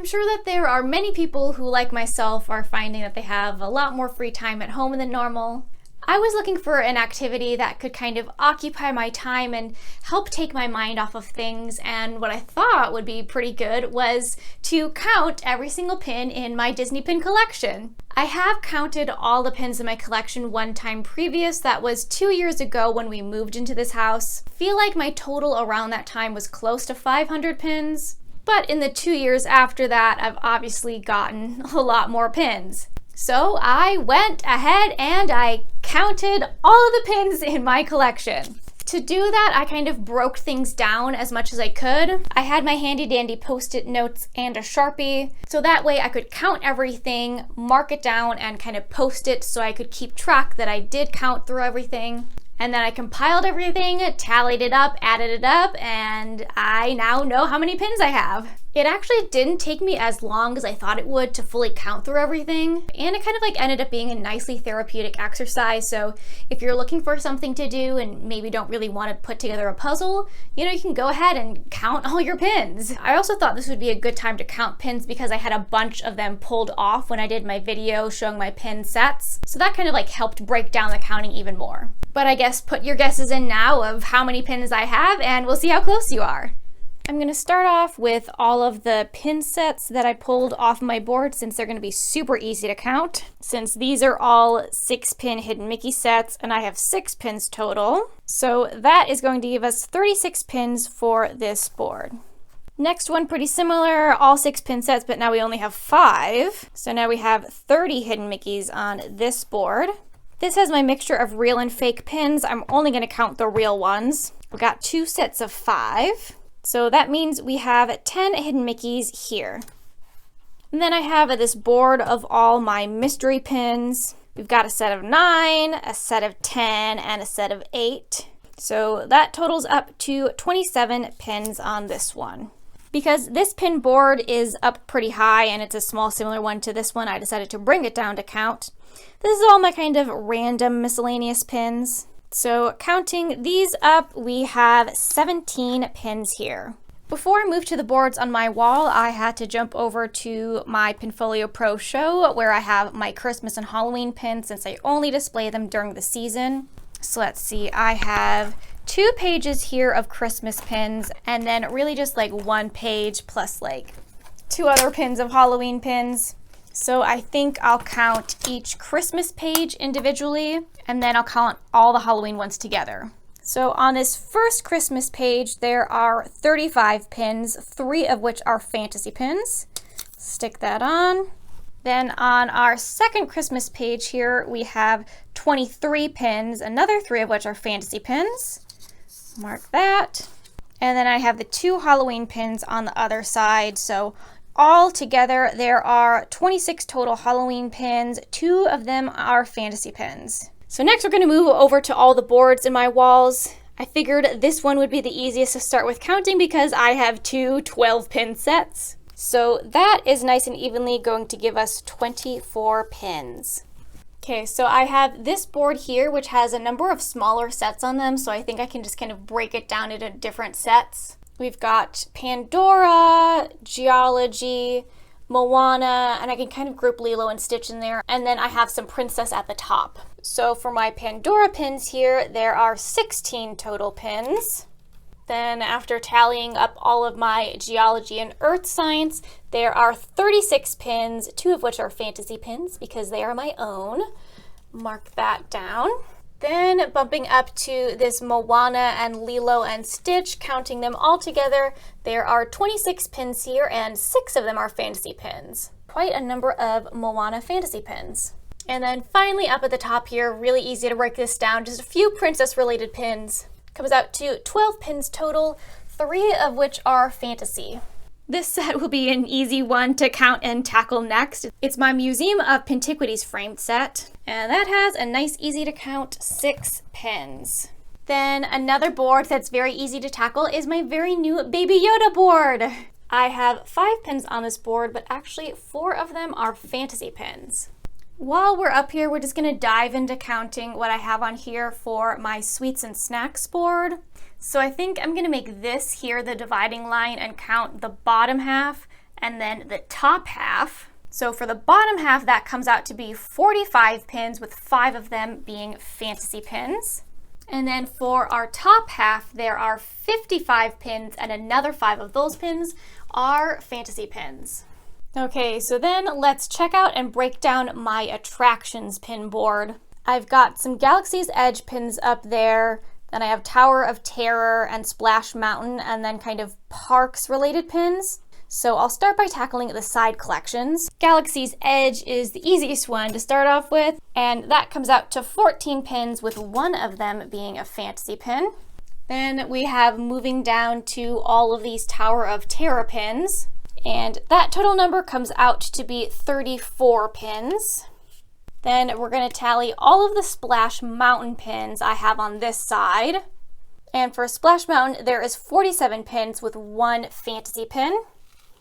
I'm sure that there are many people who, like myself, are finding that they have a lot more free time at home than normal. I was looking for an activity that could kind of occupy my time and help take my mind off of things, and what I thought would be pretty good was to count every single pin in my Disney pin collection. I have counted all the pins in my collection one time previous. That was 2 years ago when we moved into this house. I feel like my total around that time was close to 500 pins, but in the 2 years after that, I've obviously gotten a lot more pins. So I went ahead and I counted all of the pins in my collection. To do that, I kind of broke things down as much as I could. I had my handy dandy post-it notes and a Sharpie, so that way I could count everything, mark it down, and kind of post it so I could keep track that I did count through everything. And then I compiled everything, tallied it up, added it up, and I now know how many pins I have. It actually didn't take me as long as I thought it would to fully count through everything, and it kind of like ended up being a nicely therapeutic exercise. So if you're looking for something to do and maybe don't really want to put together a puzzle, you can go ahead and count all your pins. I also thought this would be a good time to count pins because I had a bunch of them pulled off when I did my video showing my pin sets. So that kind of like helped break down the counting even more. But I guess put your guesses in now of how many pins I have and we'll see how close you are. I'm going to start off with all of the pin sets that I pulled off my board since they're going to be super easy to count. Since these are all 6-pin Hidden Mickey sets and I have 6 pins total. So that is going to give us 36 pins for this board. Next one, pretty similar, all 6-pin sets, but now we only have 5. So now we have 30 Hidden Mickeys on this board. This has my mixture of real and fake pins. I'm only going to count the real ones. We've got 2 sets of 5. So that means we have 10 Hidden Mickeys here. And then I have this board of all my mystery pins. We've got a set of 9, a set of 10, and a set of 8. So that totals up to 27 pins on this one. Because this pin board is up pretty high and it's a small similar one to this one, I decided to bring it down to count. This is all my kind of random miscellaneous pins. So counting these up, we have 17 pins here. Before I moved to the boards on my wall, I had to jump over to my Pinfolio Pro show where I have my Christmas and Halloween pins since I only display them during the season. So let's see, I have 2 pages here of Christmas pins and then really just like 1 page plus like 2 other pins of Halloween pins. So I think I'll count each Christmas page individually and then I'll count all the Halloween ones together. So on this first Christmas page, there are 35 pins, 3 of which are fantasy pins. Stick that on. Then on our second Christmas page here, we have 23 pins, another 3 of which are fantasy pins. Mark that. And then I have the 2 Halloween pins on the other side. So all together, there are 26 total Halloween pins. 2 of them are fantasy pins. So next we're going to move over to all the boards in my walls. I figured this one would be the easiest to start with counting because I have 2 12-pin sets. So that is nice and evenly going to give us 24 pins. Okay, so I have this board here which has a number of smaller sets on them, so I think I can just kind of break it down into different sets. We've got Pandora, Geology, Moana, and I can kind of group Lilo and Stitch in there. And then I have some Princess at the top. So for my Pandora pins here, there are 16 total pins. Then after tallying up all of my Geology and Earth Science, there are 36 pins, 2 of which are fantasy pins because they are my own. Mark that down. Then bumping up to this Moana and Lilo and Stitch, counting them all together, there are 26 pins here and 6 of them are fantasy pins. Quite a number of Moana fantasy pins. And then finally up at the top here, really easy to break this down, just a few princess related pins. Comes out to 12 pins total, 3 of which are fantasy. This set will be an easy one to count and tackle next. It's my Museum of Pintiquities framed set, and that has a nice easy to count 6 pins. Then another board that's very easy to tackle is my very new Baby Yoda board. I have 5 pins on this board, but actually 4 of them are fantasy pins. While we're up here, we're just going to dive into counting what I have on here for my Sweets and Snacks board. So I think I'm going to make this here the dividing line and count the bottom half and then the top half. So for the bottom half, that comes out to be 45 pins, with 5 of them being fantasy pins. And then for our top half, there are 55 pins, and another 5 of those pins are fantasy pins. Okay, so then let's check out and break down my attractions pin board. I've got some Galaxy's Edge pins up there, then I have Tower of Terror and Splash Mountain, and then kind of parks related pins. So I'll start by tackling the side collections. Galaxy's Edge is the easiest one to start off with, and that comes out to 14 pins, with 1 of them being a fantasy pin. Then we have moving down to all of these Tower of Terror pins, and that total number comes out to be 34 pins. Then we're going to tally all of the Splash Mountain pins I have on this side. And for Splash Mountain, there is 47 pins with 1 fantasy pin.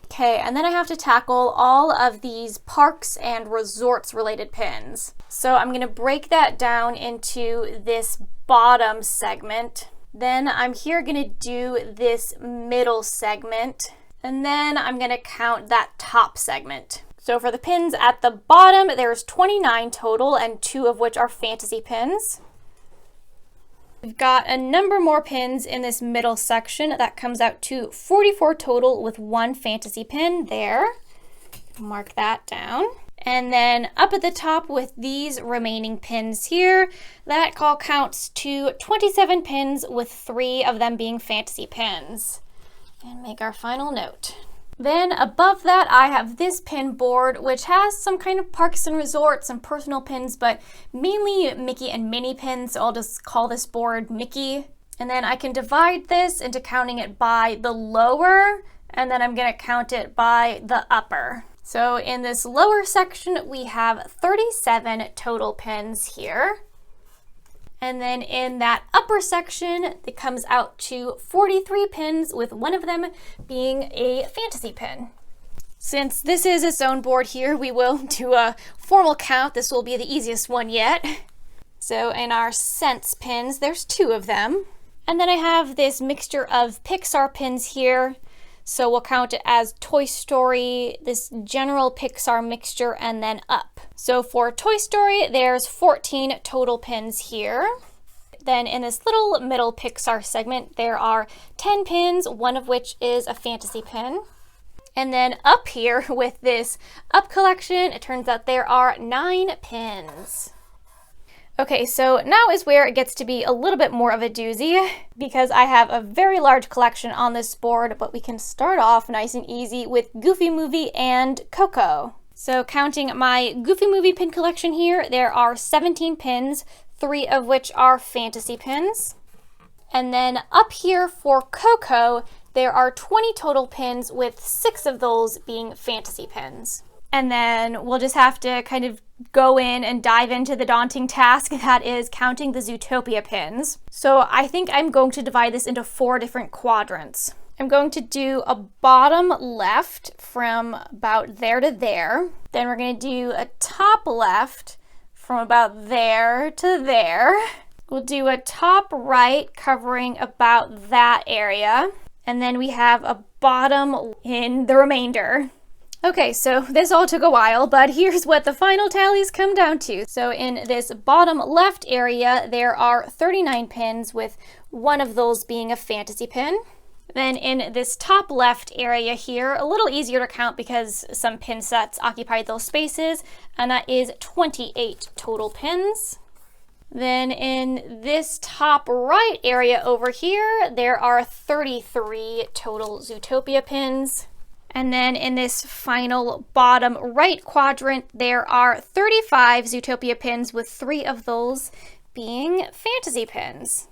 Okay, and then I have to tackle all of these parks and resorts related pins. So I'm going to break that down into this bottom segment. Then I'm here going to do this middle segment. And then I'm going to count that top segment. So for the pins at the bottom, there's 29 total, and 2 of which are fantasy pins. We've got a number more pins in this middle section. That comes out to 44 total, with 1 fantasy pin there. Mark that down. And then up at the top with these remaining pins here, that all counts to 27 pins, with 3 of them being fantasy pins. And make our final note. Then above that, I have this pin board, which has some kind of parks and resorts and personal pins, but mainly Mickey and Minnie pins, so I'll just call this board Mickey. And then I can divide this into counting it by the lower, and then I'm going to count it by the upper. So in this lower section, we have 37 total pins here. And then in that upper section, it comes out to 43 pins, with 1 of them being a fantasy pin. Since this is its own board here, we will do a formal count. This will be the easiest one yet. So in our Sense pins, there's 2 of them. And then I have this mixture of Pixar pins here. So we'll count it as Toy Story, this general Pixar mixture, and then up. So for Toy Story, there's 14 total pins here. Then in this little middle Pixar segment, there are 10 pins, 1 of which is a fantasy pin. And then up here with this Up collection, it turns out there are 9 pins. Okay, so now is where it gets to be a little bit more of a doozy, because I have a very large collection on this board, but we can start off nice and easy with Goofy Movie and Coco. So counting my Goofy Movie pin collection here, there are 17 pins, 3 of which are fantasy pins. And then up here for Coco, there are 20 total pins, with 6 of those being fantasy pins. And then we'll just have to kind of go in and dive into the daunting task that is counting the Zootopia pins. So I think I'm going to divide this into 4 different quadrants. I'm going to do a bottom left from about there to there. Then we're going to do a top left from about there to there. We'll do a top right covering about that area. And then we have a bottom in the remainder. Okay, so this all took a while, but here's what the final tallies come down to. So in this bottom left area, there are 39 pins, with 1 of those being a fantasy pin. Then in this top left area here, a little easier to count because some pin sets occupy those spaces, and that is 28 total pins. Then in this top right area over here, there are 33 total Zootopia pins. And then in this final bottom right quadrant, there are 35 Zootopia pins, with 3 of those being fantasy pins.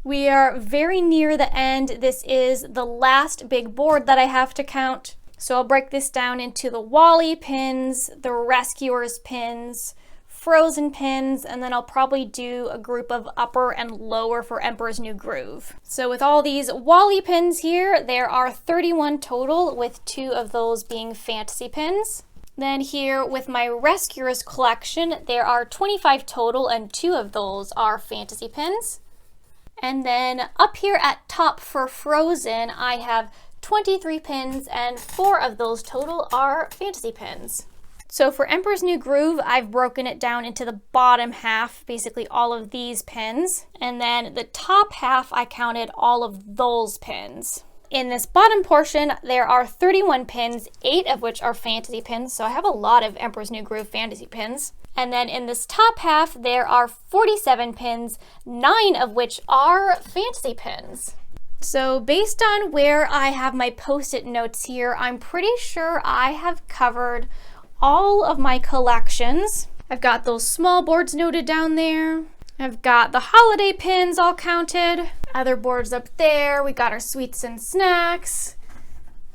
We are very near the end. This is the last big board that I have to count. So I'll break this down into the Wall-E pins, the Rescuers pins, Frozen pins, and then I'll probably do a group of upper and lower for Emperor's New Groove. So with all these Wall-E pins here, there are 31 total, with 2 of those being fantasy pins. Then here with my Rescuers collection, there are 25 total, and 2 of those are fantasy pins. And then up here at top for Frozen, I have 23 pins, and 4 of those total are fantasy pins. So for Emperor's New Groove, I've broken it down into the bottom half, basically all of these pins, and then the top half, I counted all of those pins. In this bottom portion, there are 31 pins, 8 of which are fantasy pins, so I have a lot of Emperor's New Groove fantasy pins. And then in this top half, there are 47 pins, 9 of which are fantasy pins. So based on where I have my post-it notes here, I'm pretty sure I have covered all of my collections. I've got those small boards noted down there. I've got the holiday pins all counted. Other boards up there. We got our sweets and snacks.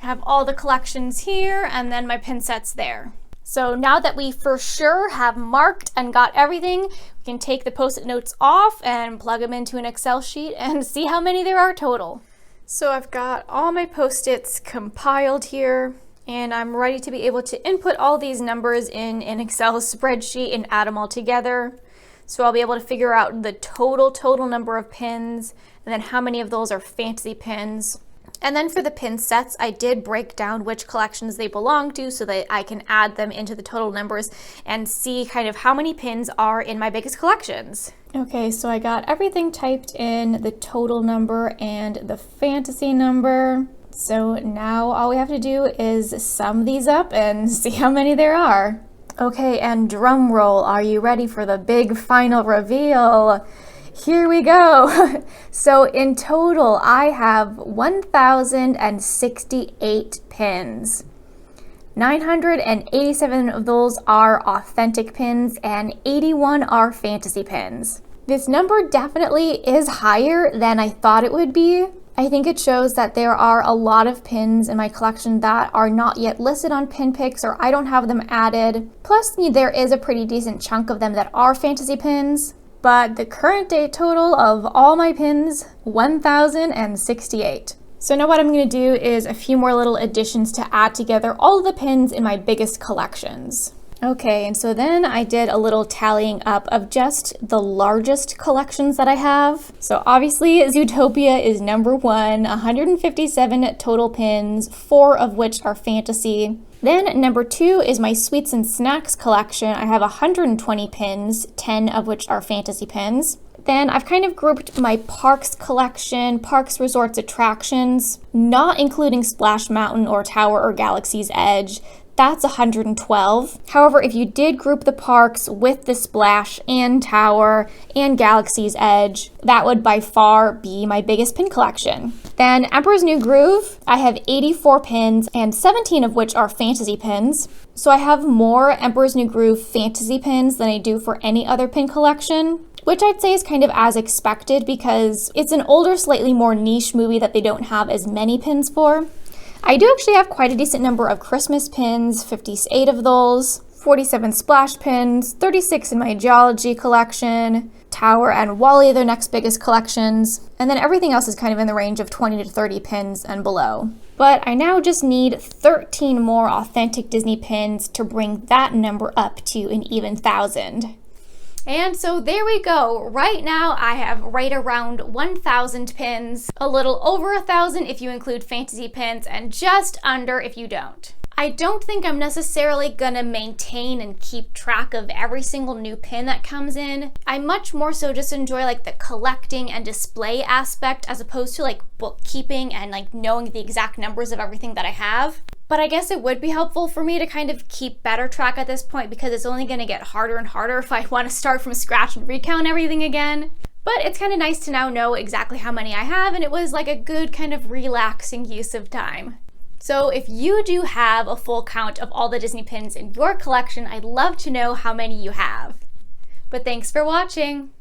I have all the collections here, and then my pin sets there. So now that we for sure have marked and got everything, we can take the post-it notes off and plug them into an Excel sheet and see how many there are total. So I've got all my post-its compiled here, and I'm ready to be able to input all these numbers in an Excel spreadsheet and add them all together. So I'll be able to figure out the total number of pins, and then how many of those are fantasy pins. And then for the pin sets, I did break down which collections they belong to so that I can add them into the total numbers and see kind of how many pins are in my biggest collections. Okay, so I got everything typed in, the total number and the fantasy number. So now all we have to do is sum these up and see how many there are. Okay, and drum roll, are you ready for the big final reveal? Here we go. So in total, I have 1,068 pins. 987 of those are authentic pins and 81 are fantasy pins. This number definitely is higher than I thought it would be. I think it shows that there are a lot of pins in my collection that are not yet listed on PinPics, or I don't have them added. Plus, there is a pretty decent chunk of them that are fantasy pins. But the current date total of all my pins, 1,068. So now what I'm going to do is a few more little additions to add together all of the pins in my biggest collections. Okay, and so then I did a little tallying up of just the largest collections that I have. So obviously Zootopia is number 1, 157 total pins, 4 of which are fantasy. Then number 2 is my sweets and snacks collection. I have 120 pins, 10 of which are fantasy pins. Then I've kind of grouped my parks collection, parks, resorts, attractions, not including Splash Mountain or Tower or Galaxy's Edge. That's 112. However, if you did group the parks with the Splash and Tower and Galaxy's Edge, that would by far be my biggest pin collection. Then Emperor's New Groove, I have 84 pins and 17 of which are fantasy pins. So I have more Emperor's New Groove fantasy pins than I do for any other pin collection, which I'd say is kind of as expected because it's an older, slightly more niche movie that they don't have as many pins for. I do actually have quite a decent number of Christmas pins, 58 of those, 47 Splash pins, 36 in my Geology collection, Tower and Wall-E, their next biggest collections, and then everything else is kind of in the range of 20 to 30 pins and below. But I now just need 13 more authentic Disney pins to bring that number up to an even 1,000. And so there we go. Right now I have right around 1,000 pins, a little over 1,000 if you include fantasy pins, and just under if you don't. I don't think I'm necessarily gonna maintain and keep track of every single new pin that comes in. I much more so just enjoy like the collecting and display aspect as opposed to like bookkeeping and like knowing the exact numbers of everything that I have. But I guess it would be helpful for me to kind of keep better track at this point because it's only gonna get harder and harder if I wanna start from scratch and recount everything again. But it's kind of nice to now know exactly how many I have, and it was like a good kind of relaxing use of time. So if you do have a full count of all the Disney pins in your collection, I'd love to know how many you have. But thanks for watching!